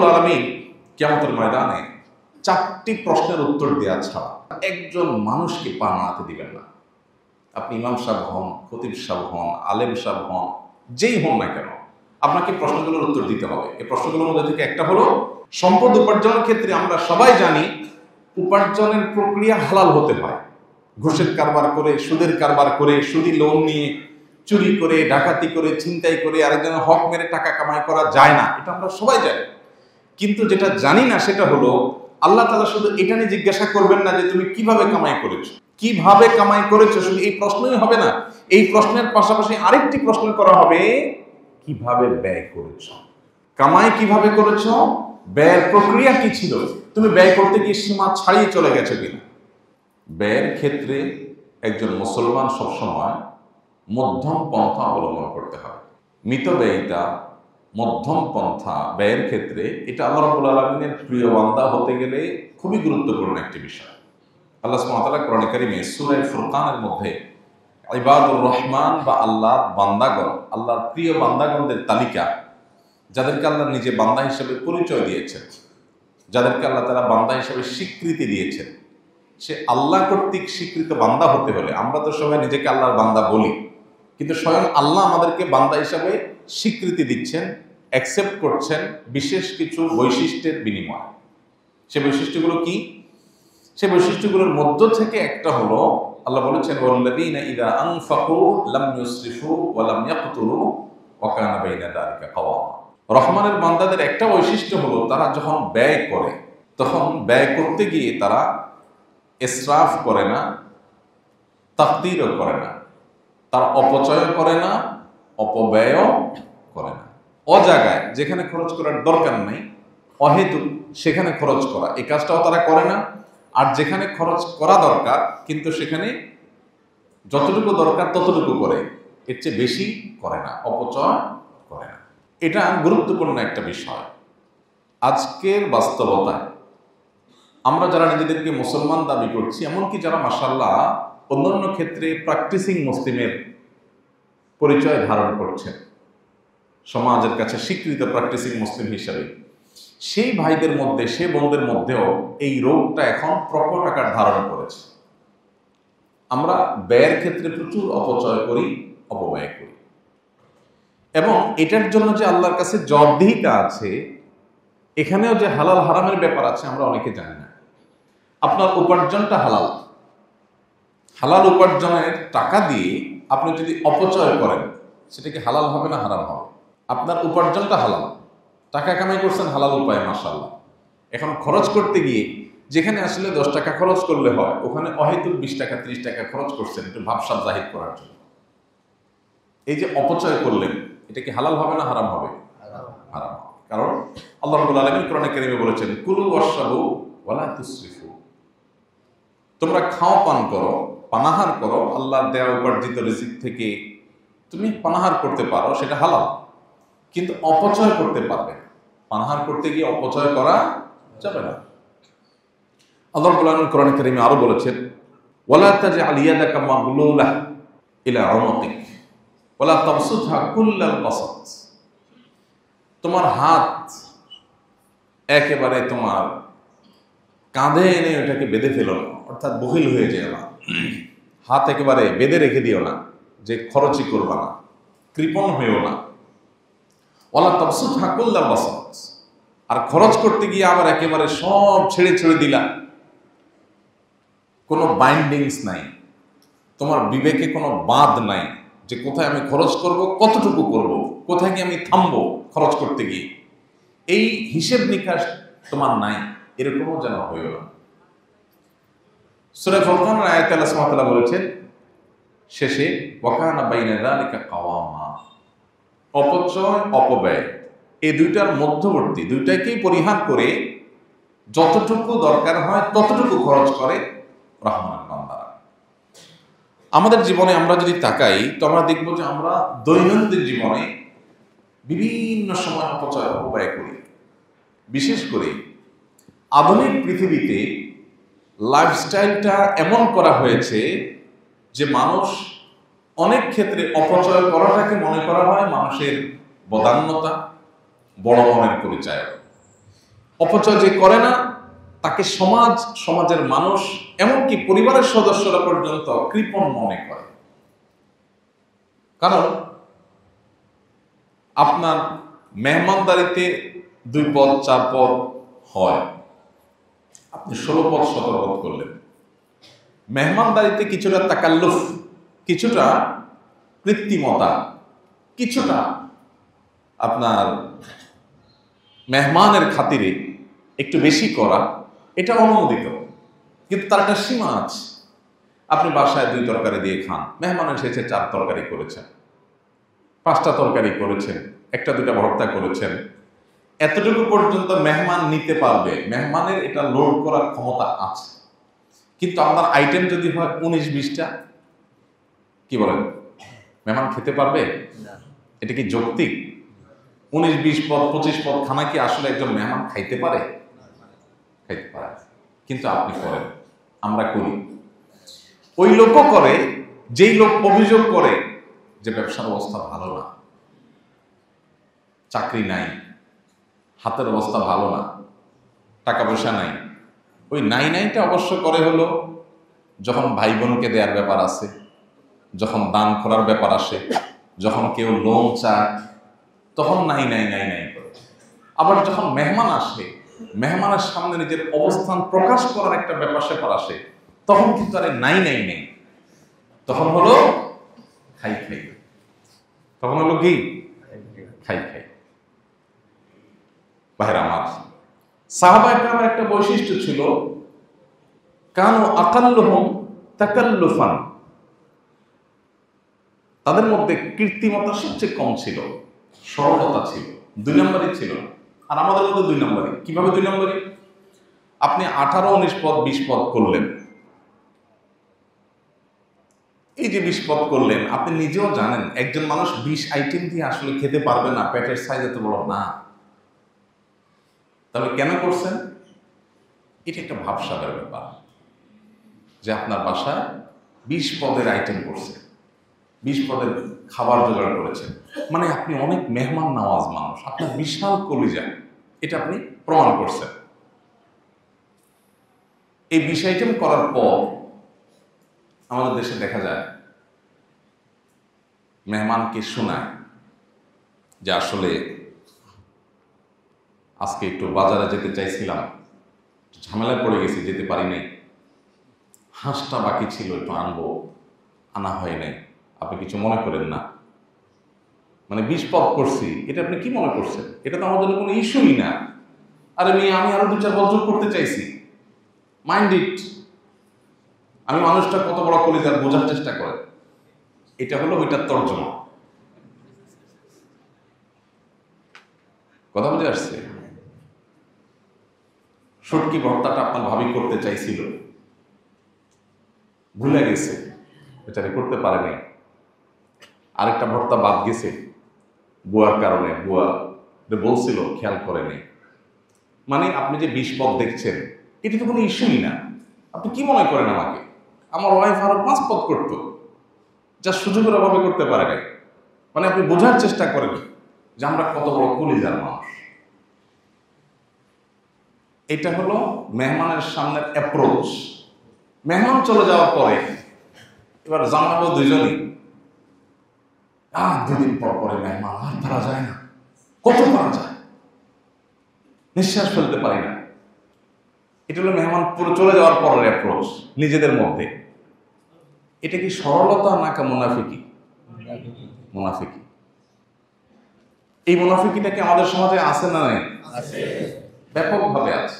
রব্বুল আলামিন কিয়ামতের ময়দানে 4টি প্রশ্নের উত্তর দেওয়া ছাড়া একজন মানুষকে পা নাড়াতে দিবেন না। আপনি ইমাম সাহেব হন, খতিব সাহেব হন, আলেম সাহেব হন, যেই হন না কেন, আপনাকে প্রশ্নগুলোর উত্তর দিতে হবে। এই প্রশ্নগুলোর মধ্যে থেকে একটা হলো, সম্পদ উপার্জনের ক্ষেত্রে আমরা সবাই জানি উপার্জনের প্রক্রিয়া হালাল হতে হয়। ঘুষের কারবার করে, সুদের কারবার করে, সুদি লোন নিয়ে, চুরি করে, ডাকাতি করে, ছিনতাই করে আরেকজনের হক মেরে টাকা কামাই করা যায় না, এটা আমরা সবাই জানি। কিন্তু যেটা জানি না সেটা হলো, আল্লাহ তাআলা শুধু এটা নিয়ে জিজ্ঞাসা করবেন না যে তুমি কিভাবে কামাই করেছো, কিভাবে কামাই করেছো, শুধু এই প্রশ্নই হবে না। এই প্রশ্নের পাশাপাশি আরেকটি প্রশ্ন করা হবে, কিভাবে ব্যয় করেছো, কামাই কিভাবে করেছো, ব্যয়ের প্রক্রিয়া কি ছিল, তুমি ব্যয় করতে গিয়ে সীমা ছাড়িয়ে চলে গেছো কিনা। ব্যয়ের ক্ষেত্রে একজন মুসলমান সবসময় মধ্যম পন্থা অবলম্বন করতে হবে। মিতব্যয়িতা, মধ্যম পন্থা ব্যয়ের ক্ষেত্রে, এটা আল্লাহ রাব্বুল আলামিনের প্রিয় বান্দা হতে গেলে খুবই গুরুত্বপূর্ণ একটি বিষয়। আল্লাহ সুবহানাহু ওয়া তাআলা কোরআন কারীমে সূরা ফুরকানের মধ্যে ইবাদুর রহমান বা আল্লাহর বান্দাগণ, আল্লাহর প্রিয় বান্দাগণদের তালিকা, যাদেরকে আল্লাহ নিজে বান্দা হিসেবে পরিচয় দিয়েছেন, যাদেরকে আল্লাহ তাআলা বান্দা হিসেবে স্বীকৃতি দিয়েছেন, সে আল্লাহ কর্তৃক স্বীকৃত বান্দা হতে হলে, আমরা তো সবাই নিজেকে আল্লাহর বান্দা বলি, কিন্তু স্বয়ং আল্লাহ আমাদেরকে বান্দা হিসাবে স্বীকৃতি দিচ্ছেন, অ্যাকসেপ্ট করছেন বিশেষ কিছু বৈশিষ্ট্যের বিনিময়ে। সে বৈশিষ্ট্যগুলো কি? সে বৈশিষ্ট্যগুলোর মধ্য থেকে একটা হলো, আল্লাহ বলেছেন ওয়াল্লাযীনা ইযা আনফাকু লাম ইউসরিফু ওয়া লাম ইয়াকতুরু ওয়া কানা বাইনা যালিকা কাওয়ামা। রহমানের বান্দাদের একটা বৈশিষ্ট্য হলো, তারা যখন ব্যয় করে তখন ব্যয় করতে গিয়ে তারা ইসরাফ করে না, তাকদীরও করে না, তার অপচয় করে না, অপব্যয়ও করে না। অজাগায় যেখানে খরচ করার দরকার নেই, অহেতুক সেখানে খরচ করা, এই কাজটাও তারা করে না। আর যেখানে খরচ করা দরকার কিন্তু সেখানে যতটুকু দরকার ততটুকু করে, এর চেয়ে বেশি করে না, অপচয় করে না। এটা গুরুত্বপূর্ণ একটা বিষয়। আজকের বাস্তবতায় আমরা যারা নিজেদেরকে মুসলমান দাবি করছি, এমনকি যারা মাশাআল্লাহ অন্যান্য ক্ষেত্রে প্র্যাকটিসিং মুসলিমের পরিচয় ধারণ করছেন, সমাজের কাছে স্বীকৃত প্র্যাকটিসিং মুসলিম হিসাবে, সেই ভাইদের মধ্যে, সে বোনদের মধ্যেও এই রোগটা এখন প্রকট আকার ধারণ করেছে। আমরা ব্যয়ের ক্ষেত্রে প্রচুর অপচয় করি, অপব্যয় করি, এবং এটার জন্য যে আল্লাহর কাছে জবাবদিহিতা আছে, এখানেও যে হালাল হারামের ব্যাপার আছে, আমরা অনেকে জানি না। আপনার উপার্জনটা হালাল, হালাল উপার্জনের টাকা দিয়ে আপনি যদি অপচয় করেন, সেটা কি হালাল হবে না হারাম হবে? আপনার উপার্জনটা হালাল, টাকা কামাই করছেন হালাল উপায়ে, মাশাআল্লাহ। এখন খরচ করতে গিয়ে যেখানে আসলে 10 টাকা খরচ করলে হয়, ওখানে অহেতুক 20 টাকা 30 টাকা খরচ করছেন একটু ভাবসাব জাহির করার জন্য। এই যে অপচয় করলেন, এটা কি হালাল হবে না হারাম হবে? হারাম হবে। কারণ আল্লাহ রাব্বুল আলামিন কোরআনে কারীমে বলেছেন, কুলু ওয়াশরাবু ওয়ালা তুসরিফু, তোমরা খাও, পান করো, পানাহার করো, আল্লাহর দেয়া উপার্জিত রিজিক থেকে তুমি পানাহার করতে পারো, সেটা হালাল, কিন্তু অপচয় করতে পারবে না। পানাহার করতে গিয়ে অপচয় করা যাবে না। আল্লাহ রাব্বুল আলামিন কোরআনে কারীমে আরো বলেছেন, ওয়ালা তাজআল ইয়াদাকা মাগলুলা ইলা উনুকিক ওয়ালা তাবসুতহা কুল্লাল বাসাত, তোমার হাত একেবারে তোমার কাঁধে এনে ওটাকে বেঁধে ফেলো না, অর্থাৎ বহিল হয়ে যেও না। হাত একেবারে বেঁধে রেখে দিও না, যে খরচই করবা না, কৃপণ হয়েও না। ওয়ালা তাবসুতহা কুল্লাল বাসাত, আর খরচ করতে গিয়ে আবার একেবারে সব ছেড়ে ছেড়ে দিলা, কোনো বাইন্ডিংস নাই, তোমার বিবেকে কোনো বাঁধ নাই যে কোথায় আমি খরচ করব, কতটুকু করব, কোথায় গিয়ে আমি থামবো খরচ করতে গিয়ে, এই হিসেব নিকাশ তোমার নাই, এরকমও যেন হইও না। সূরা ফুরকানের আয়াতে আল্লাহ সুবহানাহু ওয়া তাআলা বলেছেন শেষে, ওয়া কানা বাইনা যালিকা কাওয়ামা, অপচয় অপব্যয় এই দুইটার মধ্যবর্তী, দুইটাকেই পরিহার করে যতটুকু দরকার হয় ততটুকু খরচ করে রহমানের বান্দারা। আমাদের জীবনে আমরা যদি তাকাই, তো আমরা দেখব যে আমরা দৈনন্দিন জীবনে বিভিন্ন সময় অপচয় অপব্যয় করি। বিশেষ করে আধুনিক পৃথিবীতে লাইফস্টাইলটা এমন করা হয়েছে যে মানুষ অনেক ক্ষেত্রে অপচয় করাটাকে মনে করা হয় মানুষের বদান্যতা, বড় মনের পরিচয়। অপচয় যে করে না তাকে সমাজ, সমাজের মানুষ, এমনকি পরিবারের সদস্যরা পর্যন্ত কৃপণ মনে করে। কারণ আপনার মেহমানদারিতে 2 পদ 4 পদ হয়, আপনি 16 পদ 17 পদ করলেন। মেহমানদারিতে কিছুটা তাকাল্লুফ, কিছুটা কৃত্রিমতা, কিছুটা আপনার মেহমানের খাতিরে একটু বেশি করা, এটা অনুমোদিত, কিন্তু তার একটা সীমা আছে। আপনি বাসায় 2 তরকারি দিয়ে খান, মেহমান এসেছে 4 তরকারি করেছেন, 5টা তরকারি করেছেন, 1-2টা ভর্তা করেছেন, এতটুকু পর্যন্ত মেহমান নিতে পারবে, মেহমানের এটা লোড করার ক্ষমতা আছে। কিন্তু আপনার আইটেম যদি হয় 19-20টা, কি বলেন, মেহমান খেতে পারবে? এটা কি যৌক্তিক? 19-20 পদ 25 পদ খানা কি আসলে একজন মেহমান খাইতে পারে? খাইতে পারে। কিন্তু আপনি করেন, আমরা করি। ওই লোকও করে যেই লোক অভিযোগ করে যে ব্যবসার অবস্থা ভালো না, চাকরি নাই, হাতের অবস্থা ভালো না, টাকা পয়সা নাই। ওই নাইটা অবশ্য করে হলো যখন ভাই বোনকে দেওয়ার ব্যাপার আছে, যখন দান করার ব্যাপার আসে, যখন কেউ লোন চায়, তখন নাই করে। আবার যখন মেহমান আসে, মেহমানের সামনে নিজের অবস্থান প্রকাশ করার একটা ব্যাপার স্যাপার আসে, তখন কিন্তু আরে নাই, তখন হলো খাই, তখন হলো কি খাই। ভাইরা আমার, সাহাবায়ে কেরামের একটা বৈশিষ্ট্য ছিল, কানু আকাল্লুহুম তাকাল্লুফান, তাদের মধ্যে কৃত্রিমতা সবচেয়ে কম ছিল, সরলতা ছিল, 2 নম্বরই ছিল। আর আমাদের মধ্যে 2 নম্বরই। কিভাবে 2 নম্বরই? আপনি 18-19 পদ 20 পদ করলেন, এই যে 20 পদ করলেন, আপনি নিজেও জানেন একজন মানুষ 20 আইটেম দিয়ে আসলে খেতে পারবে না, পেটের সাইজ এত বড় না। তাহলে কেন করছেন? এটা একটা ভাবসাবের ব্যাপার যে আপনার বাসায় 20 পদের আইটেম করছে, 20 পদের খাবার জোগাড় করেছেন, মানে আপনি অনেক মেহমান নওয়াজ মানুষ, আপনার বিশাল কলিজা, এটা আপনি প্রমাণ করছেন। এই 20 আইটেম করার পর আমাদের দেশে দেখা যায় মেহমানকে শোনায় যে আসলে আজকে একটু বাজারে যেতে চাইছিলাম, ঝামেলায় পড়ে গেছি, যেতে পারি নাই, হাঁসটা বাকি ছিল, একটু আনবো, আনা হয় নাই, আপনি কিছু মনে করেন না। মানে 20 পদ করছি, এটা আপনি কি মনে করছেন? এটা তো আমাদের কোনো ইস্যুই না। আরে আমি আরো 2-4 পদ যোগ করতে চাইছি, মাইন্ড ইট। আমি মানুষটা কত বড় কলিজার বোঝার চেষ্টা করে, এটা হলো ওইটার তর্জমা। কথা বুঝে আসছে? শুটকি ভর্তাটা আপনার ভাবি করতে চাইছিল, ভুলে গেছে, বেচারি করতে পারে নাই। আরেকটা ভর্তা বাদ গেছে বুয়ার কারণে, বুয়া বলছিল খেয়াল করে নেই। মানে আপনি যে 20 পদ দেখছেন, এটা তো কোনো ইস্যুই না। আপনি কি মনে করেন আমাকে? আমার ওয়াইফ আরো 5 পদ করতো, যা সুযোগের অভাবে করতে পারে নাই। মানে আপনি বোঝার চেষ্টা করেন যে আমরা কত বড় কলিজার মানুষ। এটা হলো মেহমানের সামনের অ্যাপ্রোচ। মেহমান চলে যাওয়ার পরে এবার জানাবো দুজনই, 2 দিন পর পরে মেহমান, আর পারা যায় না, কত পারা যায়, নিঃশ্বাস ফেলতে পারি না। এটা হলো মেহমান পুরো চলে যাওয়ার পরের অ্যাপ্রোচ নিজেদের মধ্যে। এটা কি সরলতা নাকি মুনাফিকি? মুনাফিকি। এই মুনাফিকিটা কি আমাদের সমাজে আছে না নাই? আছে, ব্যাপকভাবে আছে।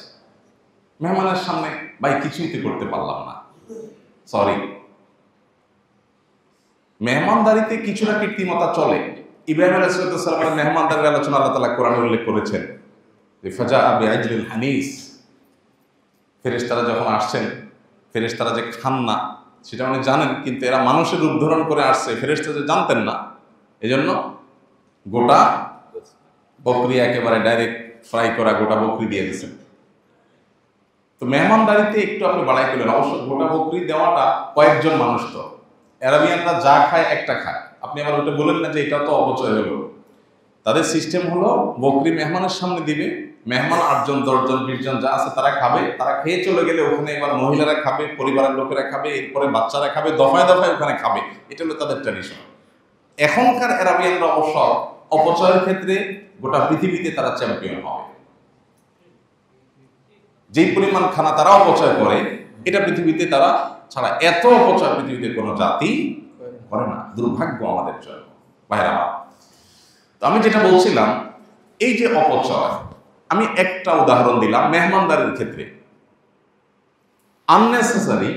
মেহমানের সামনে ভাই কিছুই তো করতে পারলাম না, সরি। মেহমানদারিতে কিছুটা কৃত্রিমতা চলে। ইব্রাহিম আলাইহিস সালামের মেহমানদারির আলোচনা আল্লাহ তাআলা কোরআনে উল্লেখ করেছেন যে ফাজাআ বিআজলিল হানিস, ফেরেশতারা যখন আসছেন, ফেরেশতারা যে খান না সেটা উনি জানেন, কিন্তু এরা মানুষের রূপ ধারণ করে আসছে, ফেরেশতারা যে জানতেন না, এজন্য গোটা বকরি একেবারে ডাইরেক্ট ফ্রাই করা গোটা বকরি দিয়ে দিয়েছেন। তো মেহমানদারিতে একটু আপনি বাড়াই করলেন, অবশ্য গোটা বকরি দেওয়াটা কয়েকজন মানুষ, তো অ্যারাবিয়ানরা যা খায় একটা খায়, আপনি আবার ওটা বলেন না যে এটা তো অপচয় হলো। তাদের সিস্টেম হলো বকরি মেহমানের সামনে দিবে, মেহমান 8 জন 10 জন 20 জন যা আছে তারা খাবে, তারা খেয়ে চলে গেলে ওখানে এবার মহিলারা খাবে, পরিবারের লোকেরা খাবে, এরপরে বাচ্চারা খাবে, দফায় দফায় ওখানে খাবে। এটা হলো তাদের ট্র্যাডিশন। এখনকার আরবিয়ানরা অবশ্য অপচয়ের ক্ষেত্রে গোটা পৃথিবীতে তারা চ্যাম্পিয়ন হবে। যেই পরিমাণ খানা তারা অপচয় করে, এটা পৃথিবীতে তারা ছাড়া এত অপচয় পৃথিবীতে কোনো জাতি করে না। দুর্ভাগ্য আমাদের জন্য ভাইরা। তো আমি যেটা বলছিলাম, এই যে অপচয়, আমি একটা উদাহরণ দিলাম মেহমানদারির ক্ষেত্রে। আননেসেসারি,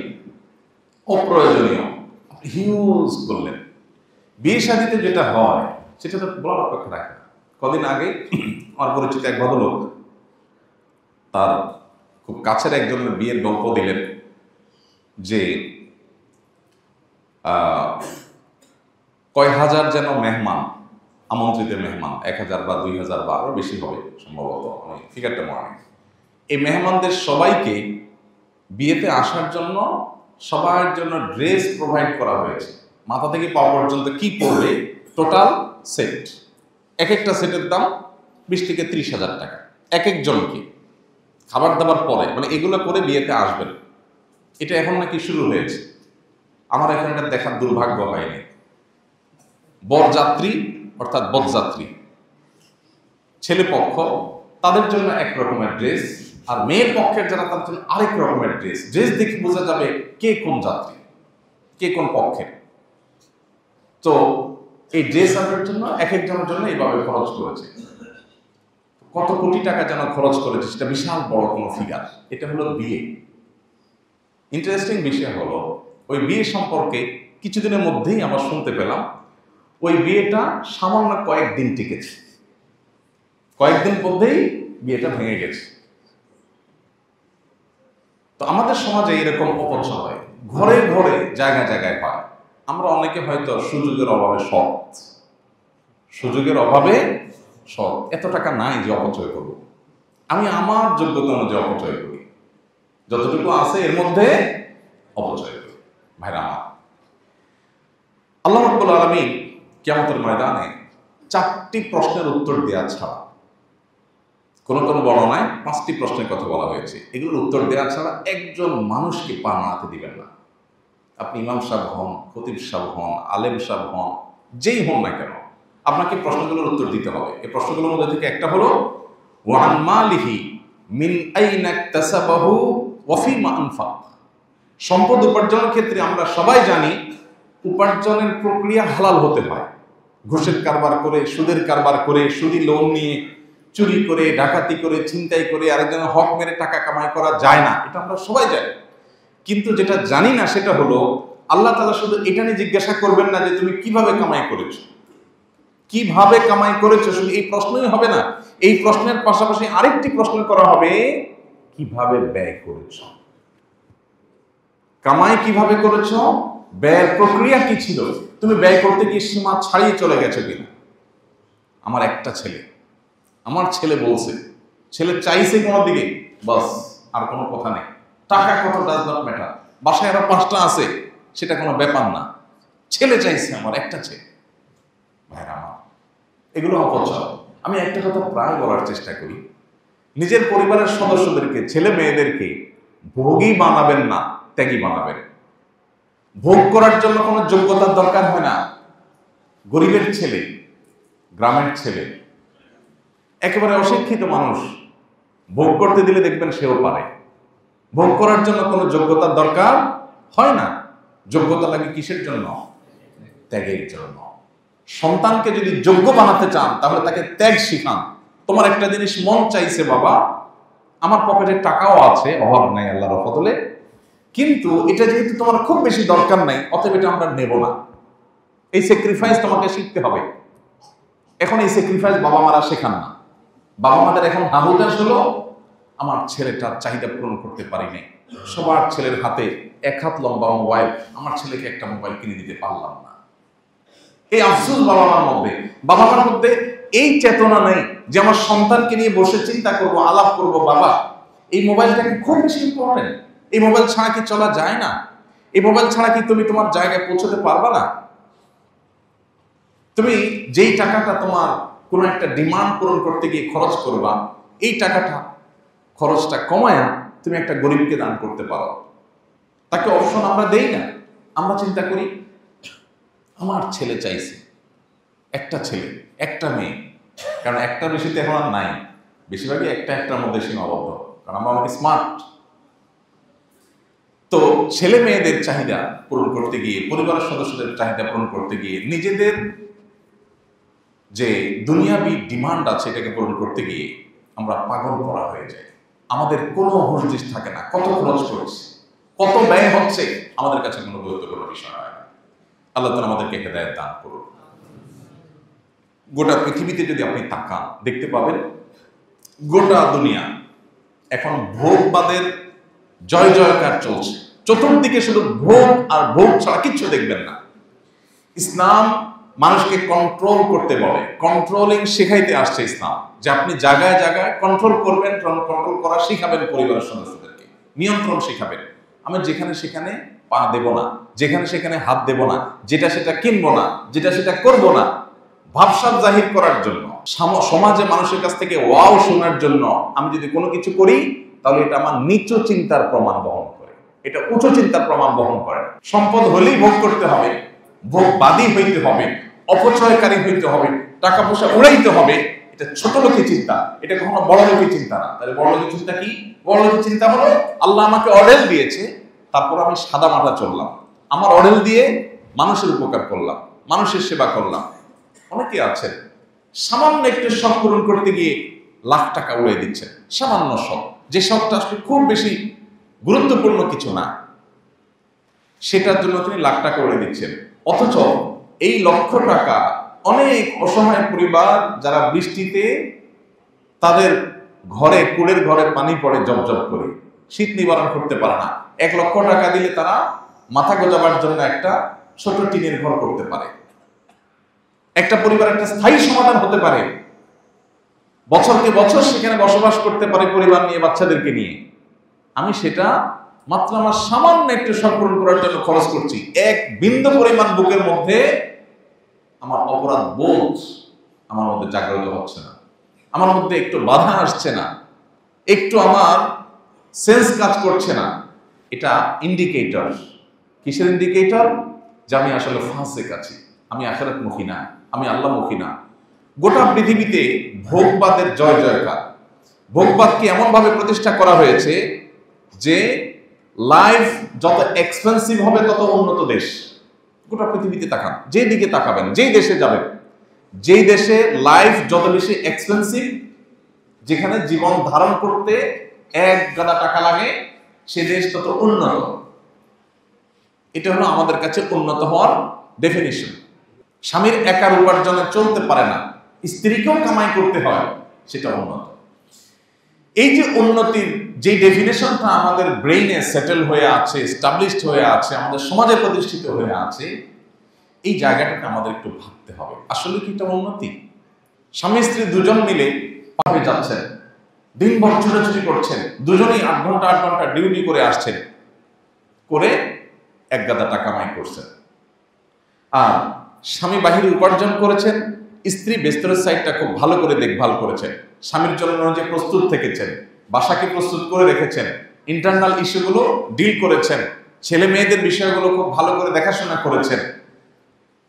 অপ্রয়োজনীয় হিউজ করলেন। বিয়ে শাদীতে যেটা হয় সেটা তো বলার অপেক্ষা রাখে না। কদিন আগে আমার পরিচিত এক ভদ্রলোক তার খুব কাছের একজনের বিয়ের গল্প দিলেন যে কয় হাজার যেন মেহমান, আমন্ত্রিত মেহমান, 1000 বা 2000 বা আরো বেশি হবে সম্ভবত, আমি ফিগারটা মনে নেই। এই মেহমানদের সবাইকে বিয়েতে আসার জন্য সবার জন্য ড্রেস প্রোভাইড করা হয়েছে। মাথা থেকে পা পর্যন্ত কি পড়বে টোটাল সেট, এক একটা সেটের দাম 20 থেকে 30,000 টাকা এক একজনকে, খাবার দাবার পরে, মানে এগুলো করে বিয়েতে আসবেন। এটা এখন নাকি শুরু হয়েছে। আমার এখন এটা দেখার দুর্ভাগ্য হয়নি। বরযাত্রী অর্থাৎ বরযাত্রী ছেলে পক্ষ, তাদের জন্য এক রকমের ড্রেস, আর মেয়ের পক্ষের যারা তার জন্য আরেক রকমের ড্রেস। ড্রেস দেখে বোঝা যাবে কে কোন যাত্রী, কে কোন পক্ষের। তো এই ড্রেস আনার জন্য এক একজনের জন্য এইভাবে খরচ করেছে। কত কোটি টাকা যেন খরচ করেছে, সেটা বিশাল বড় কোনো ফিগার। এটা হলো বিয়ে। ইন্টারেস্টিং বিষয় হলো, ওই বিয়ে সম্পর্কে কিছুদিনের মধ্যেই আমরা শুনতে পেলাম ওই বিয়েটা সামান্য কয়েকদিন টিকেছে, কয়েকদিন মধ্যেই বিয়েটা ভেঙে গেছে। তো আমাদের সমাজে এরকম অপচয় হয়, ঘরে ঘরে জায়গায় জায়গায় পায়। আমরা অনেকে হয়তো সুযোগের অভাবে সৎ, সুযোগের অভাবে সৎ, এত টাকা নাই যে অপচয় করব। আমি আমার যোগ্যতা অনুযায়ী অপচয় করি, যতটুকু আছে এর মধ্যে অপচয় করি। ভাইরা আমার, আল্লাহ রাব্বুল আলামিন কিয়ামতের ময়দানে 4টি প্রশ্নের উত্তর দেওয়া ছাড়া, কোন কোন বর্ণনায় 5টি প্রশ্নের কথা বলা হয়েছে, এগুলোর উত্তর দেওয়া ছাড়া একজন মানুষকে পা নাড়াতে দিবেন না। আপনি ইমাম সাহেব হন, খতিব সাহেব হন, আলেম সাহেব হন, যেই হন না কেন, আপনাকে প্রশ্নগুলোর উত্তর দিতে হবে। এই প্রশ্নগুলোর মধ্যে থেকে একটা হলো ওয়ান মালিহি মিন আইনা ইকতাসাবাহু ওয়া ফিমা আনফাক। সম্পদ উপার্জনের ক্ষেত্রে আমরা সবাই জানি উপার্জনের প্রক্রিয়া হালাল হতে হয়। ঘুষের কারবার করে, সুদের কারবার করে, সুদি লোন নিয়ে, চুরি করে, ডাকাতি করে, ছিনতাই করে আরেকজনের হক মেরে টাকা কামাই করা যায় না, এটা আমরা সবাই জানি। কিন্তু যেটা জানি না সেটা হলো আল্লাহ তাআলা শুধু এটা নিয়ে জিজ্ঞাসা করবেন না যে তুমি কিভাবে কামাই করেছো, কিভাবে কামাই করেছো, শুধু এই প্রশ্নই হবে না। এই প্রশ্নের পাশাপাশি আরেকটি প্রশ্ন করা হবে, কিভাবে ব্যয় করেছো। কামাই কিভাবে করেছো, ব্যয়ের প্রক্রিয়া কি ছিল, তুমি ব্যয় করতে গিয়ে সীমা ছাড়িয়ে চলে গেছো কিনা। আমার একটা ছেলে, আমার ছেলে বলছে, ছেলে চাইছে কোনো দিকে, বাস আর কোনো কথা নেই। টাকা কত ডাজ নট ম্যাটার, বাসায় আরো 5টা আছে সেটা কোনো ব্যাপার না, ছেলে চাইছে, আমার একটা ছেলে। ভাইরা আমার, এগুলো অপচয়। আমি একটা কথা প্রায় বলার চেষ্টা করি, নিজের পরিবারের সদস্যদেরকে, ছেলে মেয়েদেরকে ভোগী বানাবেন না, ত্যাগী বানাবেন। ভোগ করার জন্য কোনো যোগ্যতার দরকার হয় না। গরিবের ছেলে, গ্রামের ছেলে, একেবারে অশিক্ষিত মানুষ ভোগ করতে দিলে দেখবেন সেও পারে। ভোগ করার জন্য কোনো যোগ্যতার দরকার হয় না। যোগ্যতা লাগে কিসের জন্য? ত্যাগের জন্য। সন্তানকে যদি যোগ্য বানাতে চান তাহলে তাকে ত্যাগ শিখান। তোমার একটা জিনিস মন চাইছে বাবা, আমার পকেটে টাকাও আছে, অভাব নাই আল্লাহর ফজলে, কিন্তু এটা যেহেতু তোমার খুব বেশি দরকার নাই, অতএব এটা আমরা নেব না। এই স্যাক্রিফাইস তোমাকে শিখতে হবে। এখন এই স্যাক্রিফাইস বাবা মারা শেখান না। বাবা মাদের এখন হাহুতাশ হলো, আমার ছেলেটার চাহিদা পূরণ করতে পারি নাই। সবার ছেলের হাতে 1 হাত লম্বা মোবাইল, আমার ছেলেকে একটা মোবাইল কিনে দিতে পারলাম না। এই আফসোস বাবা মার মধ্যে। বাবা মার মধ্যে এই চেতনা নেই যে আমার সন্তানকে নিয়ে বসে চিন্তা করব, আলাপ করব, বাবা এই মোবাইলটা কি খুব বেশি ইম্পর্টেন্ট, এই মোবাইল ছাড়া কি চলা যায় না, এই মোবাইল ছাড়া কি তুমি তোমার জায়গায় পৌঁছতে পারবা না। তুমি যেই টাকাটা তোমার কোনো একটা ডিমান্ড পূরণ করতে গিয়ে খরচ করবা, এই টাকাটা খরচটা কমায়া তুমি একটা গরিবকে দান করতে পারো। তাকে অপশন আমরা দেই না। আমরা চিন্তা করি আমার ছেলে চাইছে, একটা ছেলে একটা মেয়ে, কারণ একটা বেশিতে এখন আর নাই, বেশিরভাগই একটার মধ্যে সীমাবদ্ধ, কারণ আমরা অনেক স্মার্ট। তো ছেলে মেয়েদের চাহিদা পূরণ করতে গিয়ে, পরিবারের সদস্যদের চাহিদা পূরণ করতে গিয়ে, নিজেদের যে দুনিয়াবি ডিমান্ড আছে এটাকে পূরণ করতে গিয়ে আমরা পাগল করা হয়ে যাই। আমাদের কোনো হুঁশ থাকে না, কত খরচ করছে, কত ব্যয় হচ্ছে, আমাদের কাছে কোনো গুরুত্বপূর্ণ বিষয় হয় না। আল্লাহ তাআলা আমাদেরকে হেদায়েত দান করুন। গোটা পৃথিবীতে যদি আপনি তাকান, দেখতে পাবেন গোটা দুনিয়া এখন ভোগবাদের জয় জয়কার চলছে। চতুর্দিকে শুধু ভোগ আর ভোগ ছাড়া কিচ্ছু দেখবেন না। ইসলাম মানুষকে কন্ট্রোল করতে বলে, কন্ট্রোলিং শেখাইতে আসছে ইসলাম, যে আপনি জায়গায় জায়গায় কন্ট্রোল করবেন, কন্ট্রোল করা শিখাবেন পরিবারের সদস্যদেরকে, নিয়ন্ত্রণ শিখাবেন। আমি যেখানে সেখানে পা দেব না, যেখানে সেখানে হাত দেব না, যেটা সেটা কিনবো না, যেটা সেটা করবো না, ভাবসাব জাহির করার জন্য, সমাজে মানুষের কাছ থেকে ওয়াও শোনার জন্য আমি যদি কোনো কিছু করি তাহলে এটা আমার নিচু চিন্তার প্রমাণ বহন করে, এটা উঁচু চিন্তার প্রমাণ বহন করে। সম্পদ হলেই ভোগ করতে হবে, ভোগবাদী হইতে হবে, অপচয়কারী হইতে হবে, টাকা পয়সা উড়াইতে হবে, এটা ছোট লোকের চিন্তা, এটা কখনো বড় লোকের চিন্তা না। তাহলে বড় লোকের চিন্তা কি? বড় লোকের চিন্তা হলো আল্লাহ আমাকে অর্ডার দিয়েছে, তারপর আমি সাদা মাটা চললাম, আমার অর্ডার দিয়ে মানুষের উপকার করলাম, মানুষের সেবা করলাম। অনেকে আছেন সামান্য একটু শখ পূরণ করতে গিয়ে লাখ টাকা উড়িয়ে দিচ্ছেন, সামান্য শখ, যে শখটা আসলে খুব বেশি গুরুত্বপূর্ণ কিছু না, সেটার জন্য তিনি লাখ টাকা উড়িয়ে দিচ্ছেন। অথচ এই লক্ষ টাকা অনেক অসহায় পরিবার যারা বৃষ্টিতে তাদের ঘরে, কুড়ের ঘরে পানি পড়ে জবজব করে, শীত নিবারণ করতে পারে না, 1 লক্ষ টাকা দিলে তারা মাথা গোজাবার জন্য একটা ছোট টিনের ঘর করতে পারে, একটা পরিবার একটা স্থায়ী সমাধান হতে পারে, বছরকে বছর সেখানে বসবাস করতে পারে পরিবার নিয়ে, বাচ্চাদেরকে নিয়ে। আমি সেটা মাত্র আমার সামান্য একটু সম্পূর্ণ করার জন্য খরচ করছি। এক বিন্দু পরিমাণ বুকের মধ্যে আমার অপরাধ বোধ আমার মধ্যে জাগ্রত হচ্ছে না, আমার মধ্যে একটু বাধা আসছে না, একটু আমার সেন্স কাজ করছে না। এটা ইন্ডিকেটর। কিসের ইন্ডিকেটর? যে আমি আসলে ফাসিক আছি, আমি আখিরাতমুখী না, আমি আল্লাহমুখী না। গোটা পৃথিবীতে ভোগবাদের জয় জয়কার। ভোগবাদকে এমন ভাবে প্রতিষ্ঠা করা হয়েছে যে লাইফ যত এক্সপেন্সিভ হবে তত উন্নত দেশ। গোটা পৃথিবীতে তাকান, যেই দিকে তাকাবেন, যেই দেশে যাবেন, যেই দেশে লাইফ যত বেশি এক্সপেন্সিভ, যেখানে জীবন ধারণ করতে 1 গাদা টাকা লাগে, সে দেশ তত উন্নত। এটা হলো আমাদের কাছে উন্নত হওয়ার ডেফিনিশন। স্বামীর একার উপার্জনে চলতে পারে না, স্ত্রীকেও কামাই করতে হয়, সেটা উন্নত। এই যে উন্নতির যে ডেফিনেশনটা আমাদের ব্রেইনে সেটেল হয়ে আছে, এস্টাবলিশড হয়ে আছে, আমাদের সমাজে প্রতিষ্ঠিত হয়ে আছে, এই জায়গাটাকে আমাদের একটু ভাবতে হবে, আসলে কি এটা উন্নতি? স্বামী স্ত্রী দুজন মিলে পাবে যাচ্ছেন, দিনভর ছুটাছুটি করছেন, দুজনেই 8 ঘন্টা 8 ঘন্টা ডিউটি করে আসছেন, করে 1 গাদা টাকা কামাই করছেন। আর স্বামী বাহিরে উপার্জন করেছেন, স্ত্রী বেস্তরের সাইডটা খুব ভালো করে দেখভাল করেছেন, স্বামীর জন্য যে প্রস্তুত থেকেছেন, বাসাকে প্রস্তুত করে রেখেছেন, ইন্টারনাল ইস্যুগুলো ডিল করেছেন, ছেলে মেয়েদের বিষয়গুলো খুব ভালো করে দেখাশোনা করেছেন।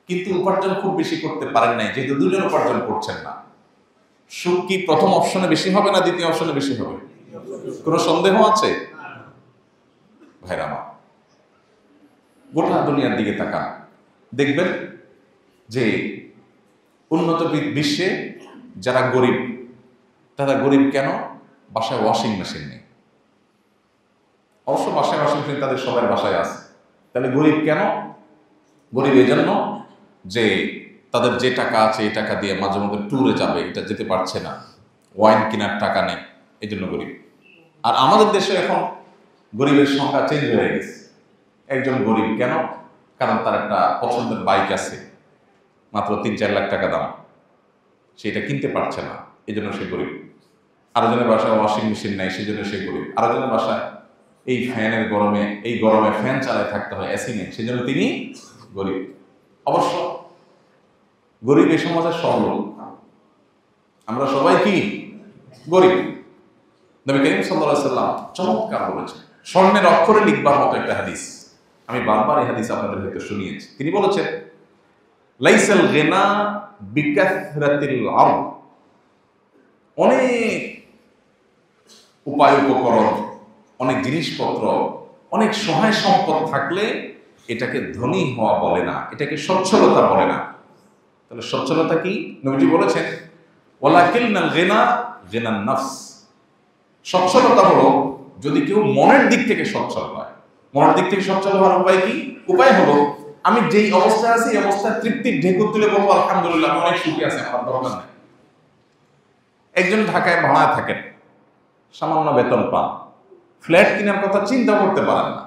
কিন্তু উপার্জন খুব বেশি করতে পারেন নাই, যেহেতু দুজন উপার্জন করছেন না। সুখ কি প্রথম অপশনে বেশি হবে না দ্বিতীয় অপশনে বেশি হবে? কোনো সন্দেহ আছে? ভাইরা আমার, গোটা দুনিয়ার দিকে তাকান, দেখবেন যে উন্নত বিশ্বে যারা গরিব, তারা গরিব কেন? বাসায় ওয়াশিং মেশিন নেই। অবশ্য বাসায় ওয়াশিং মেশিন তাদের সবার বাসায় আছে। তাহলে গরিব কেন? গরিব এই জন্য যে তাদের যে টাকা আছে এই টাকা দিয়ে মাঝে মধ্যে ট্যুরে যাবে, এটা যেতে পারছে না, ওয়াইন কেনার টাকা নেই, এই জন্য গরিব। আর আমাদের দেশে এখন গরিবের সংখ্যা চেঞ্জ হয়ে গেছে। একজন গরিব কেন? কারণ তার একটা পছন্দের বাইক আছে, মাত্র 3-4 লাখ টাকা দাম, সেটা কিনতে পারছে না, এই জন্য সে গরিব। আরেকজনের বাসায় ওয়াশিং মেশিন নেই, সেই জন্য সে গরিব। আরেকজনের বাসায় এই ফ্যানের গরমে, এই গরমে ফ্যান চালায় থাকতে হয়, এসি নেই, সেই জন্য তিনি গরিব। অবশ্য গরিব এই সমাজের সব লোক, আমরা সবাই কি গরিব। নবী করিম সাল্লাল্লাহু আলাইহি ওয়াসাল্লাম চমৎকার বলেছেন, স্বর্ণের অক্ষরে লিখবার মতো একটা হাদিস। আমি বারবার এই হাদিস আপনাদের হয়তো শুনিয়েছি। তিনি বলেছেন, লাইসাল গিনা বিকাসরাতিল আরদ, অনেক উপায় উপকরণ, অনেক জিনিসপত্র, অনেক সহায় সম্পদ থাকলে এটাকে ধনী হওয়া বলে না, এটাকে সচ্ছলতা বলে না। তাহলে সচ্ছলতা কি? নবীজি বলেছেন, ওয়ালাকিন্নাল গিনা গিনান নফস, সচ্ছলতা হলো যদি কেউ মনের দিক থেকে সচ্ছল হয়। মনের দিক থেকে সচ্ছল হওয়ার উপায় কি? উপায় হলো আমি যেই অবস্থায় আছি এই অবস্থায় তৃপ্তির ঢেকুর তুলে বলবো আলহামদুলিল্লাহ, আমি অনেক সুখী আছি, আমার দরকার নেই। একজন ঢাকায় ভাড়ায় থাকেন, সামান্য বেতন পান, ফ্ল্যাট কেনার কথা চিন্তা করতে পারেন না।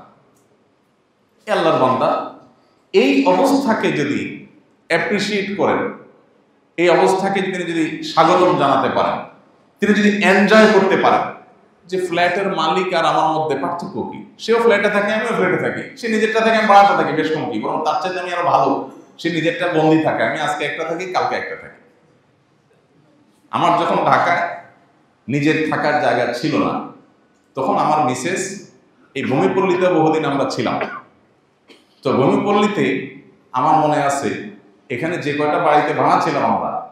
আল্লাহর বান্দা এই অবস্থাকে যদি অ্যাপ্রিসিয়েট করেন, এই অবস্থাকে তিনি যদি স্বাগতম জানাতে পারেন, তিনি যদি এনজয় করতে পারেন যে ফ্ল্যাটের মালিক আর আমার মধ্যে পার্থক্য কি, সেও ফ্ল্যাটে থাকে আমিও ফ্ল্যাটে থাকি, সে নিজেরটা থাকে আমি ভাড়াটা থাকি, বেশ কম কি, বরং তার চাইতে আমি আরো ভালো, সে নিজেরটা বন্দি থাকে, আমি আজকে একটা থাকি কালকে একটা থাকি। আমার যখন ঢাকায় নিজের থাকার জায়গা ছিল না, তখন আমার মিসেস এই ভূমিপল্লীতে বহুদিন আমরা ছিলাম। তো ভূমিপল্লীতে আমার মনে আছে এখানে যে কয়টা বাড়িতে ভাড়া ছিলাম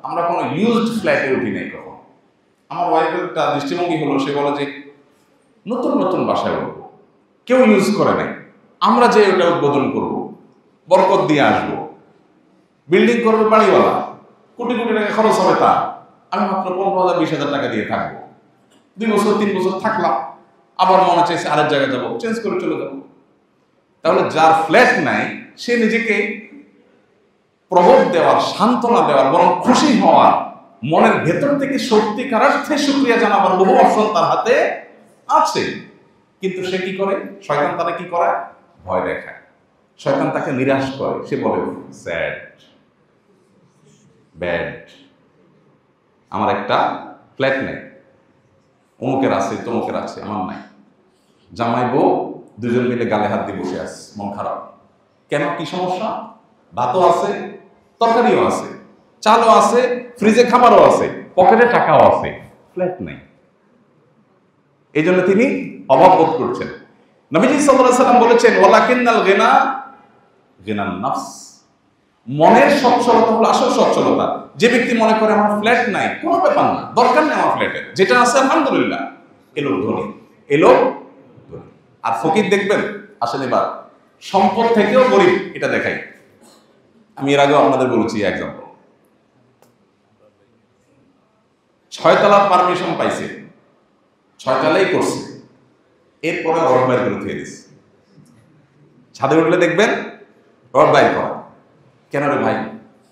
আমরা কোনো ইউজড ফ্ল্যাটে উঠি নাই কখন। আমার ওয়াইফের একটা দৃষ্টিভঙ্গি হলো, সে বলে যে নতুন নতুন বাসায় উঠবো, কেউ ইউজ করে নাই, আমরা যে ওটা উদ্বোধন করব, বরকত দিয়ে আসবো, বিল্ডিং করবে বাড়িওয়ালা, কোটি কোটি টাকা খরচ হবে, তা আমি মাত্র 15,000-20,000 টাকা দিয়ে থাকবো। 2 বছর 3 বছর থাকলাম, আবার মনে চাইছে আরেক জায়গায় যাবো, চেঞ্জ করে চলে যাবো। তাহলে যার ফ্ল্যাট নাই সে নিজেকে প্রবোধ দেওয়ার, সান্ত্বনা দেওয়ার, বরং খুশি হওয়ার, মনের ভেতর থেকে সত্যিকার অর্থে শুকরিয়া জানাবার বহু অপশন তার হাতে আছে। কিন্তু সে কি করে? শয়তান তাকে কি করে? ভয় দেখায়, শয়তান তাকে নিরাশ করে। সে বলে স্যাড, ব্যাড, আমার একটা ফ্ল্যাট নেই, অমুকের আছে, তমুকের আছে, আমার নাই। জামাই বউ দুজন মিলে গালে হাত দিয়ে বসে আছে, মন খারাপ। কেন? কি সমস্যা? ভাতও আছে, তরকারিও আছে, চালও আছে, ফ্রিজে খাবারও আছে, পকেটে টাকাও আছে, ফ্ল্যাট নেই। এই জন্য তিনি অভাব বোধ করছেন। নবীজি সাল্লাল্লাহু আলাইহি ওয়াসাল্লাম বলেছেন, ওয়ালাকিন্নাল গিনা গিনান নফস, মনের সচ্ছলতা হলো আসল সচ্ছলতা। যে ব্যক্তি মনে করে আমার ফ্ল্যাট নাই, কোনো ব্যাপার না, দরকার নেই আমার ফ্ল্যাটের, যেটা আছে আলহামদুলিল্লাহ, এলো ধনী, এলো ধনী। আর ফকির দেখবেন, আসেন এবার সম্পদ থেকেও গরিব, এটা দেখাই। আমি এর আগেও আপনাদের বলেছি এক্সাম্পল, 6 তলা পারমিশন পাইছে, 6 তলাই করছে, এরপরে রড বাইর করে থুয়ে দিচ্ছে। ছাদে উঠলে দেখবেন রড বাইর করা। কেন রে ভাই?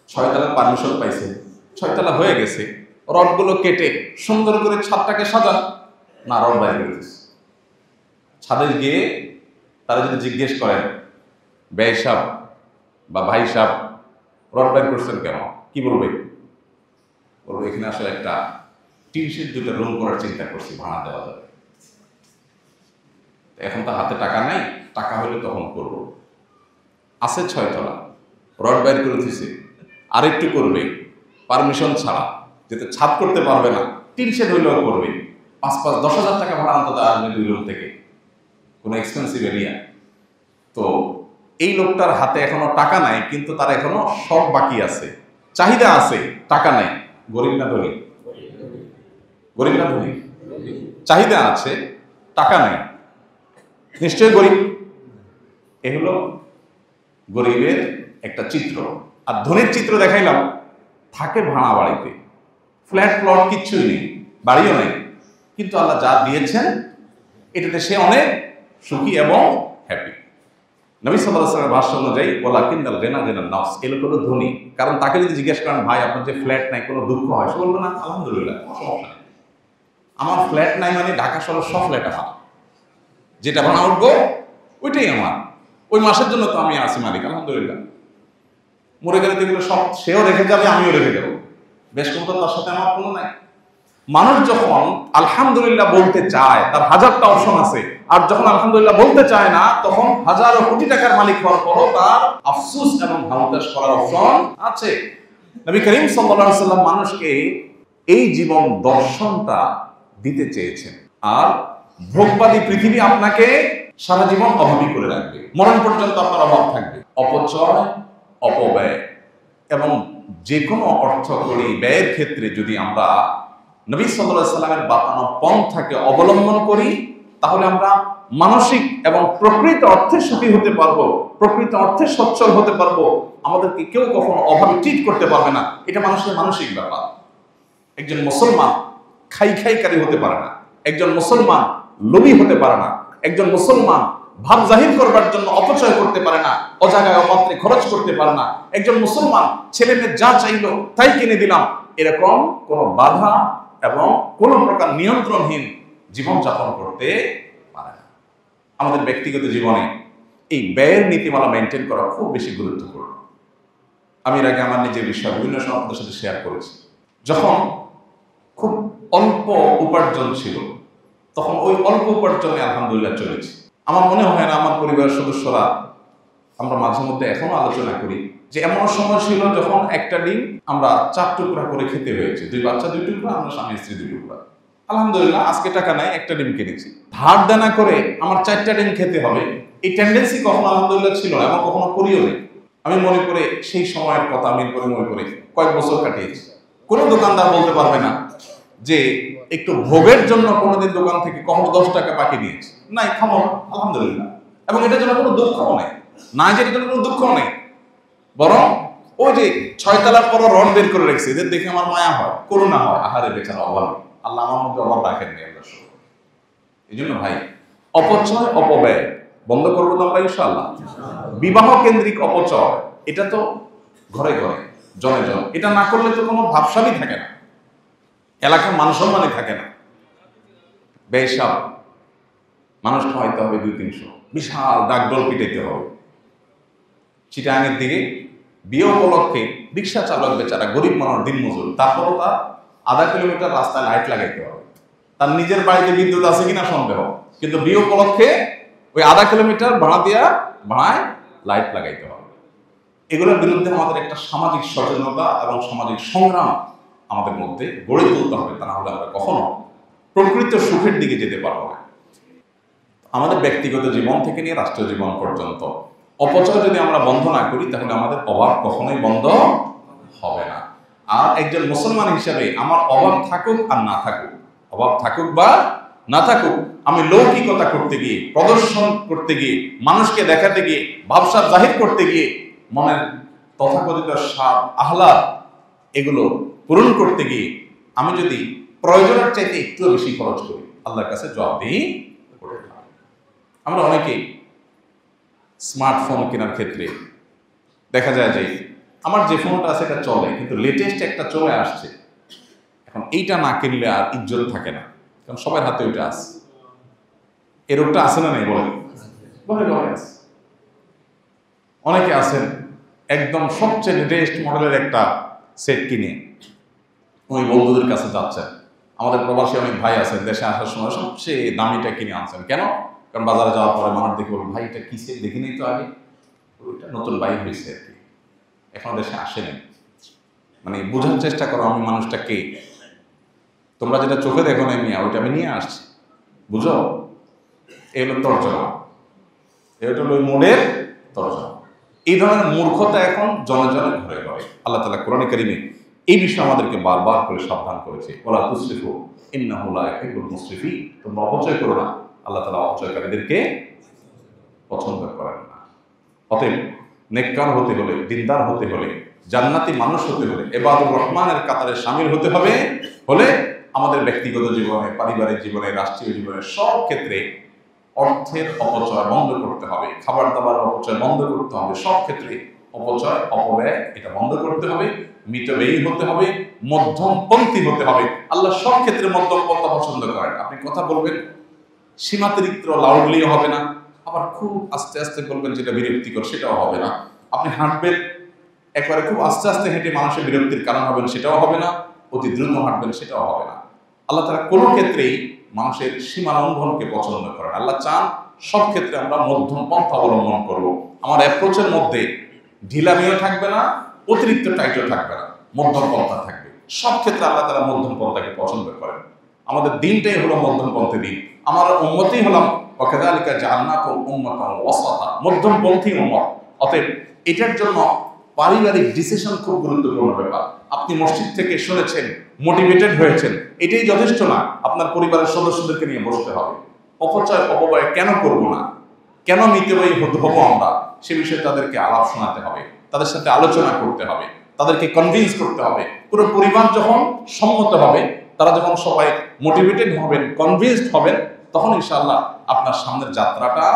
6 তলার পারমিশন পাইছে, 6 তলা হয়ে গেছে, রডগুলো কেটে সুন্দর করে ছাদটাকে সাজান না, রড বাইর করে দিচ্ছে। ছাদে গিয়ে তারা যদি জিজ্ঞেস করেন, ব্যয় সাহেব বা ভাই সাহেব রড বাইর করছেন কেন, কি বলবে? বলবো এখানে আসলে একটা টিনশেড 2টা রুম করার চিন্তা করছি, ভাড়া দেওয়া যাবে, এখন তো হাতে টাকা নাই, টাকা হলে তখন করব। আছে 6 তলা, রড বাইর করে দিয়েছে, আরেকটু করবে পারমিশন ছাড়া, যেতে ছাদ করতে পারবে না, টিনশেড হইলেও করবে, 5-10,000 টাকা ভাড়া অন্তত আসবে 2 রুম থেকে, কোনো এক্সপেন্সিভ এরিয়া। তো এই লোকটার হাতে এখনো টাকা নাই, কিন্তু তার এখনো সব বাকি আছে, চাহিদা আছে, টাকা নাই। গরিব না ধনী? গরিব না ধনী? চাহিদা আছে, টাকা নাই, নিশ্চয়ই গরিব। এ হলো গরিবের একটা চিত্র। আর ধনীর চিত্র দেখাইলাম, থাকে ভাড়া বাড়িতে, ফ্ল্যাট প্লট কিচ্ছুই নেই, বাড়িও নেই, কিন্তু আল্লাহ যা দিয়েছেন এটাতে সে অনেক সুখী এবং হ্যাপি। নবী সাল্লাল্লাহু আলাইহি ওয়াসাল্লামের ভাষ্য অনুযায়ী ওয়ালাকিন্নাল গিনা গিনান নফস, এই লোক হলো ধনী। কারণ তাকে যদি জিজ্ঞেস করেন, ভাই আপনার যে ফ্ল্যাট নাই, কোনো দুঃখ হয়? সে বলবে না, আলহামদুলিল্লাহ, কোনো সমস্যা নেই, আমার ফ্ল্যাট নাই মানে ঢাকা শহরের সব ফ্ল্যাট আমার, যেটা ভাড়া উঠবো ওইটাই আমার, ওই মাসের জন্য তো আমি আছি মালিক, আলহামদুলিল্লাহ। মরে গেলে যেগুলো সব সেও রেখে যাবে, আমিও রেখে যাবো, বেশ ক্ষমতা তার সাথে আমার কোনো নাই। মানুষ যখন আলহামদুলিল্লাহ বলতে চায়, তার হাজারটা অপশন আছে, আর যখন আলহামদুলিল্লাহ বলতে চায় না, তখন হাজারো কোটি টাকার মালিক হওয়ার পরও তার আফসোস এবং হামতাস করার অপশন আছে। নবী করিম সাল্লাল্লাহু আলাইহি ওয়াসাল্লাম মানুষকে এই জীবন দর্শনটা দিতে চেয়েছেন। আর ভোগবাদী পৃথিবী আপনাকে সারা জীবন অভাবী করে রাখবে, মরণ পর্যন্ত আপনার অভাব থাকবে। অপচয়, অপব্যয় এবং যে কোনো অর্থ করি ব্যয়ের ক্ষেত্রে যদি আমরা নবী সাল্লাল্লাহু আলাইহি সাল্লামের বাতানো পন্থাকে অবলম্বন করি, তাহলে আমরা মানসিক এবং প্রকৃত অর্থে সুখী হতে পারবো, প্রকৃত অর্থে সচ্ছল হতে পারবো। আমাদেরকে কেউ কখনো অভাবে ট্রিট করতে পারবে না। এটা মানুষের মানসিক ব্যাপার। একজন মুসলমান খাইকারি হতে পারে না, একজন মুসলমান লোভী হতে পারে না, একজন মুসলমান ভাব জাহির করবার জন্য অপচয় করতে পারে না, অজাগায় অপাত্রে খরচ করতে পারে না। একজন মুসলমান ছেলে মেয়ে যা চাইলো তাই কিনে দিলাম, এরকম কোন বাধা এবং কোন প্রকার নিয়ন্ত্রণহীন জীবন যাপন করতে পারে না। আমাদের ব্যক্তিগত জীবনে এই ব্যয়ের নীতিমালা মেনটেন করা খুব বেশি গুরুত্বপূর্ণ। আমি এর আগে আমার নিজের বিষয় বিভিন্ন সময় আপনাদের সাথে শেয়ার করেছি। যখন খুব অল্প উপার্জন ছিল, তখন ওই অল্প উপার্জনে আলহামদুলিল্লাহ চলেছে। আমার মনে হয় না আমার পরিবারের সদস্যরা, আমরা মাঝে মধ্যে এখনো আলোচনা করি যে এমন সময় ছিল যখন একটা ডিম আমরা 4 টুকরা করে খেতে হয়েছে, 2 বাচ্চা 2 টুকরা, আমরা স্বামী স্ত্রী 2 টুকরা। আলহামদুলিল্লাহ আজকে টাকা নাই, একটা ডিম কিনেছি। ধার দেনা করে আমার 4টা ডিম খেতে হবে, এই টেন্ডেন্সি কখনো আলহামদুলিল্লাহ ছিল না এবং কখনো করিও নেই। আমি মনে করে সেই সময়ের কথা আমি মনে করে কয়েক বছর কাটিয়েছি। কোনো দোকানদার বলতে পারবে না যে একটু ভোগের জন্য কোনোদিন দোকান থেকে কখনো 10 টাকা বাকি নিয়েছে, নাই, ক্ষমা, আলহামদুলিল্লাহ। এবং এটার জন্য কোনো দুঃখও নেই, না যে এটার জন্য কোনো দুঃখও নেই, বরং ওই যে 6 তলার পর রড বের করে রেখেছে, এদের দেখে আমার মায়া হয়, করুণা হয়, আহারে বেচারা অভাব, আল্লাহ আমার মধ্যে অভাব রাখেননি। এই জন্য ভাই, অপচয় অপব্যয় বন্ধ করবো তো আমরা ইনশাআল্লাহ। বিবাহ কেন্দ্রিক অপচয়, এটা তো ঘরে ঘরে জনে জনে, এটা না করলে তো কোনো ভাবসাবই থাকে না, এলাকার মান সম্মানই থাকে না। বেশাব মানুষ খাওয়াইতে হবে 200-300, বিশাল ডাকডোল পিটাইতে হবে। চিটাঙের দিকে বিয়ে উপলক্ষে রিক্সা চালক বেচারা গরিব মানুষ, দিনমজুর, তারপরও তার আধা কিলোমিটার রাস্তায় লাইট লাগাইতে হবে। তার নিজের বাড়িতে বিদ্যুৎ আছে কিনা সন্দেহ, কিন্তু বিয়ে উপলক্ষে ওই আধা কিলোমিটার ভাড়ায় লাইট লাগাইতে হবে। এগুলোর বিরুদ্ধে আমাদের একটা সামাজিক সচেতনতা এবং সামাজিক সংগ্রাম আমাদের মধ্যে গড়ে তুলতে হবে, তা না হলে আমরা কখনো প্রকৃত সুখের দিকে যেতে পারবো না। আমাদের ব্যক্তিগত জীবন থেকে নিয়ে রাষ্ট্রীয় জীবন পর্যন্ত অপচয় যদি আমরা বন্ধ না করি, তাহলে আমাদের অভাব কখনোই বন্ধ হবে না। আর একজন মুসলমান হিসাবে আমার অভাব থাকুক আর না থাকুক, অভাব থাকুক বা না থাকুক, আমি লৌকিকতা করতে গিয়ে, প্রদর্শন করতে গিয়ে, মানুষকে দেখাতে গিয়ে, ভাবসাব জাহির করতে গিয়ে, মনের তথাকথিত স্বাদ আহ্লাদ এগুলো পূরণ করতে গিয়ে আমি যদি প্রয়োজনের চাইতে একটু বেশি খরচ করি, আল্লাহর কাছে জবাবদিহি করতে হবে। আমরা অনেকেই স্মার্টফোন কেনার ক্ষেত্রে দেখা যায় যে আমার যে ফোনটা আছে এটা চলে, কিন্তু লেটেস্ট একটা চলে আসছে, এখন এইটা না কিনলে আর ইজ্জত থাকে না, কারণ সবার হাতে ওইটা আছে। এর রোগটা আছে না নেই বলেন? আছে। অনেকে আছেন একদম সবচেয়ে লেটেস্ট মডেলের একটা সেট কিনে ওই বন্ধুদের কাছে যাচ্ছেন। আমাদের প্রবাসী অনেক ভাই আছেন, দেশে আসার সময় সবচেয়ে দামিটা কিনে আনছেন। কেন? কারণ বাজারে যাওয়ার পরে মানুষ দেখে বলবে, ভাই এটা কি সেট দেখিনি তো আগে, ওইটা নতুন বাইক হয়েছে আর কি, এখন দেশে আসেনি। মানে বোঝার চেষ্টা করো আমি মানুষটা কে, তোমরা যেটা চোখে দেখো না মিয়া, ওইটা আমি নিয়ে আসছি, বুঝো? এই হলো তর্জমা, এটা হলো মোড়ের তর্জমা। এই ধরনের মূর্খতা এখন জনে জনে ঘরে ঘরে। আল্লাহ তাআলা কোরআনে কারীমে এই বিষয়ে আমাদেরকে বারবার করে সাবধান করেছে, ওয়ালা তুসরিফু ইন্নাহু লা ইউহিব্বুল মুসরিফিন, তোমরা অপচয় করো না, আল্লাহ তাআলা অপচয়কারীদেরকে পছন্দ করেন না। অতএব নেককার হতে হলে, দিনদার হতে হলে, জান্নাতি মানুষ হতে হলে, ইবাদুর রহমানের কাতারে শামিল হতে হবে হলে আমাদের ব্যক্তিগত জীবনে, পারিবারিক জীবনে, রাষ্ট্রীয় জীবনে সব ক্ষেত্রে অর্থের অপচয় বন্ধ করতে হবে, খাবার দাবার অপচয় বন্ধ করতে হবে, সব ক্ষেত্রে অপচয় অপব্যয় এটা বন্ধ করতে হবে, মিতব্যয়ী হতে হবে, মধ্যমপন্থী হতে হবে। আল্লাহ সব ক্ষেত্রে মধ্যম পন্থা পছন্দ করেন। আপনি কথা বলবেন সীমাতিরিক্ত লাউডলিও হবে না, আবার খুব আস্তে আস্তে বলবেন যেটা বিরক্তিকর সেটাও হবে না। আপনি হাঁটবেন একবারে খুব আস্তে আস্তে হেঁটে মানুষের বিরক্তির কারণ হবেন সেটাও হবে না, অতি দ্রুত হাঁটবেন সেটাও হবে না। আল্লাহ তাআলা কোনো ক্ষেত্রেই মানুষের সীমা লঙ্ঘনকে পছন্দ করেন। আল্লাহ চান সব ক্ষেত্রে আমরা মধ্যম পন্থা অবলম্বন করব। আমার অ্যাপ্রোচের মধ্যে ঢিলামিও থাকবে না, অতিরিক্ত টাইটও থাকবে না, মধ্যম পন্থা থাকবে। সব ক্ষেত্রে আল্লাহ তাআলা মধ্যম পন্থাকে পছন্দ করেন। আমাদের দিনটাই হলো মধ্যমপন্থী দিন। আমরা উম্মতই হলাম ওয়াকাযালিকা জাআলনাকুম উম্মাতান ওয়াসাতা, মধ্যমপন্থী উম্মত। অতএব এটার জন্য পারিবারিক ডিসিশন খুব গুরুত্বপূর্ণ ব্যাপার। আপনি মসজিদ থেকে শুনেছেন, মোটিভেটেড হয়েছেন, এটাই যথেষ্ট না। আপনার পরিবারের সদস্যদেরকে নিয়ে বসতে হবে। অপব্যয় কেন করব না, কেন মিতব্যয়ী হবো আমরা, সে বিষয়ে তাদেরকে আলাপ শোনাতে হবে, তাদের সাথে আলোচনা করতে হবে, তাদেরকে কনভিন্স করতে হবে। পুরো পরিবার যখন সম্মত হবে, তারা যখন সবাই মোটিভেটেড হবেন, কনভিন্সড হবেন, তখন ইনশাআল্লাহ আপনার সামনের যাত্রাটা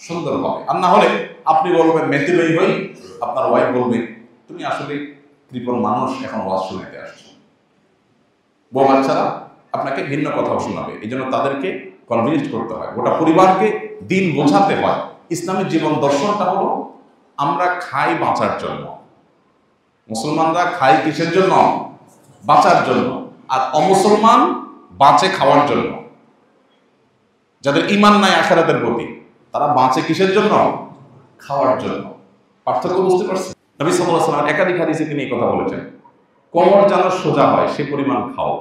সুন্দর হবে। আর না হলে আপনি বলবেন মেতিলই হই, আপনার ওয়াইফ বলবে তুমি আসলে কৃপণ মানুষ, এখন ওয়াজ শুনতে আসছো। বউ বাচ্চারা আপনাকে ভিন্ন কথা শোনাবে। এই জন্য তাদেরকে কনভিন্স করতে হয়, গোটা পরিবারকে দিন বোঝাতে হয়। ইসলামের জীবন দর্শনটা হলো আমরা খাই বাঁচার জন্য। মুসলমানরা খাই কিসের জন্য? বাঁচার জন্য। আর অমুসলমান বাঁচে খাওয়ার জন্য। যাদের ঈমান নাই আখিরাতের প্রতি, তারা বাঁচে কিসের জন্য? খাওয়ার জন্য। পার্থক্য বুঝতে পারছেন? নবী সাল্লাল্লাহু আলাইহি ওয়াসাল্লাম একাধিক হাদিসে তিনি এই কথা বলেছেন, কোমর যেন সোজা হয় সে পরিমাণ খাও,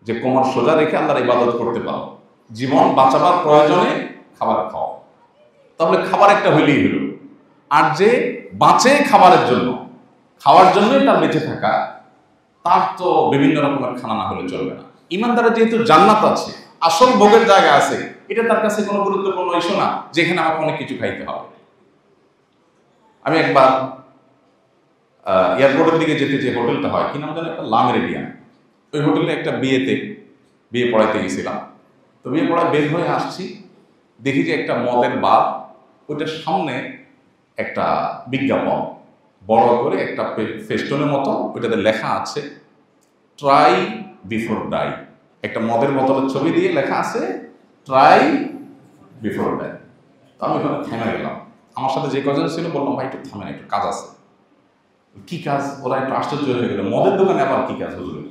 যে কোমর সোজা রেখে আল্লাহর ইবাদত করতে পারো। জীবন বাঁচাবার প্রয়োজনে খাবার খাও। তাহলে খাবার একটা হইলেই হলো। আর যে বাঁচে খাবারের জন্য, খাওয়ার জন্যই তার বেঁচে থাকা, তার তো বিভিন্ন রকমের খানা না হলে চলবে না। ঈমানদারের যেহেতু জান্নাত আছে, আসল ভোগের জায়গা আছে, এটা তার কাছে কোনো গুরুত্বপূর্ণ ইস্যু না যেখানে আমাকে অনেক কিছু খাইতে হবে। আমি একবার এয়ারপোর্টের দিকে যেতে যে হোটেলটা হয়, কি নাম জানো, একটা লা মেরিডিয়ান, ওই হোটেলে একটা বিয়ে পড়াইতে গেছিলাম। তো বিয়ে পড়ায় বের হয়ে আসছি, দেখি যে একটা মদের বার, ওইটার সামনে একটা বিজ্ঞাপন বড় করে একটা ফেস্টনের মতো, ওইটাতে লেখা আছে ট্রাই বিফোর ডাই। একটা মদের বোতলের ছবি দিয়ে লেখা আছে ট্রাই বিফোর ডাই। তো আমি ওখানে থেমে গেলাম। আমার সাথে যে কজন ছিল বললাম, ভাই একটু থামেন, একটু কাজ আছে। কি কাজ? ওরা একটু আশ্চর্য হয়ে গেল, মদের দোকানে আবার কি কাজ হুজুর?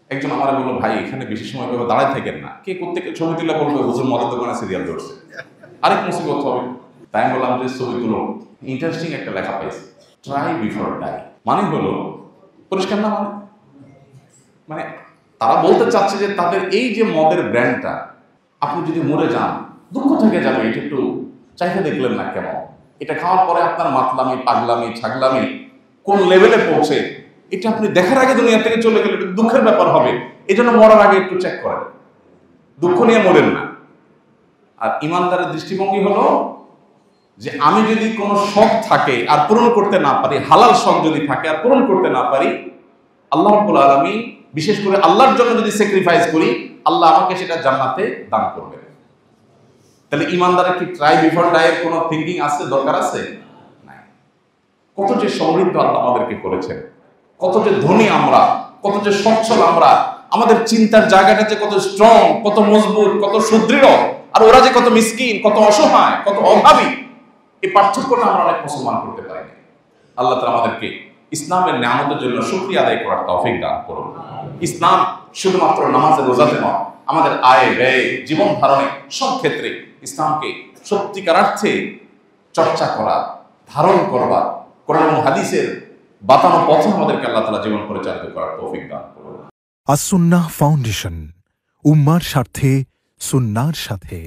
একজন আমার বললো, ভাই এখানে বেশি সময় ভাবে দাঁড়ায় থাকেন না, কে কোত্থেকে ছবি তুলে বলবে হুজুর মদের দোকানে সিরিয়াল ধরছে, আরেক মুসিবত হবে। তাই আমি বললাম যে ছবি তুলো। ইন্টারেস্টিং একটা লেখা পাইছি, ট্রাই বিফোর ডাই। মানে হলো পরিষ্কার না, মানে তারা বলতে চাচ্ছে যে তাদের এই যে মদের ব্র্যান্ডটা, আপনি যদি মরে যান দুঃখ থেকে যাবে, এটা একটু চাইতে দেখলেন না কেমন? এটা খাওয়ার পরে আপনার মাতলামি, পাগলামি, ছাগলামি কোন লেভেলে পৌঁছে, এটা আপনি দেখার আগে দুনিয়া থেকে চলে গেলে এটা দুঃখের ব্যাপার হবে। এই জন্য মরার আগে একটু চেক করেন, দুঃখ নিয়ে মরেন না। আর ইমানদারের দৃষ্টিভঙ্গি হলো যে আমি যদি কোনো শখ থাকে আর পূরণ করতে না পারি, হালাল শখ যদি থাকে আর পূরণ করতে না পারি, আল্লাহ রাব্বুল আলামিন বিশেষ করে আল্লাহর জন্য যদি স্যাক্রিফাইস করি, আল্লাহ আমাকে সেটা জান্নাতে দান করবে। তাহলে ইমানদারের কি ট্রাই বিফোর ডাই এর কোনো থিঙ্কিং আছে, দরকার আছে? নাই। কত যে সমৃদ্ধ আল্লাহ আমাদেরকে করেছেন, কত যে ধনী আমরা, কত যে সচ্ছল আমরা, আমাদের চিন্তার জায়গাটা যে কত স্ট্রং, কত মজবুত, কত সুদৃঢ়, আর ওরা যে কত মিসকিন, কত অসহায়, কত অভাবী, এই পার্থক্যটা আমরা অনেক মুসলমান করতে পারি না। আল্লাহ তাআলা আমাদেরকে ইসলামের নিয়ামতের জন্য শুকরিয়া আদায় করার তৌফিক দান করুন। ইসলাম শুধুমাত্র নামাজে রোজাতে নয়, আমাদের আয় ব্যয়, জীবন ধারণে সব ক্ষেত্রে ইসলামকে সত্যিকার অর্থে চর্চা করা, ধারণ করবার, কোরআন এবং হাদিসের বাতানো পথে আমাদেরকে আল্লাহ তাআলা জীবন পরিচালিত করার তৌফিক দান করুন। আস-সুন্নাহ ফাউন্ডেশন, উম্মার স্বার্থে সুন্নাহর সাথে।